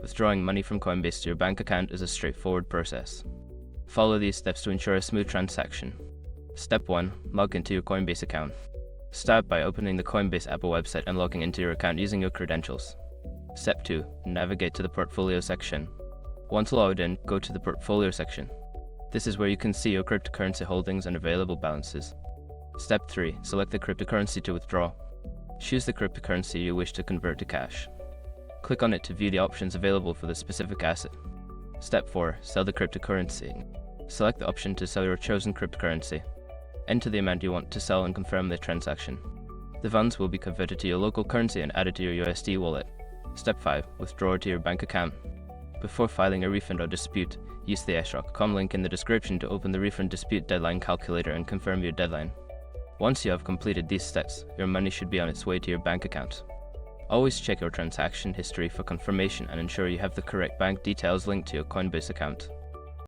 Withdrawing money from Coinbase to your bank account is a straightforward process. Follow these steps to ensure a smooth transaction. Step 1. Log into your Coinbase account. Start by opening the Coinbase Apple website and logging into your account using your credentials. Step 2. Navigate to the Portfolio section. Once logged in, go to the Portfolio section. This is where you can see your cryptocurrency holdings and available balances. Step 3. Select the cryptocurrency to withdraw. Choose the cryptocurrency you wish to convert to cash. Click on it to view the options available for the specific asset. Step 4. Sell the cryptocurrency. Select the option to sell your chosen cryptocurrency. Enter the amount you want to sell and confirm the transaction. The funds will be converted to your local currency and added to your USD wallet. Step 5. Withdraw to your bank account. Before filing a refund or dispute, use the s.com link in the description to open the refund dispute deadline calculator and confirm your deadline. Once you have completed these steps, your money should be on its way to your bank account. Always check your transaction history for confirmation and ensure you have the correct bank details linked to your Coinbase account.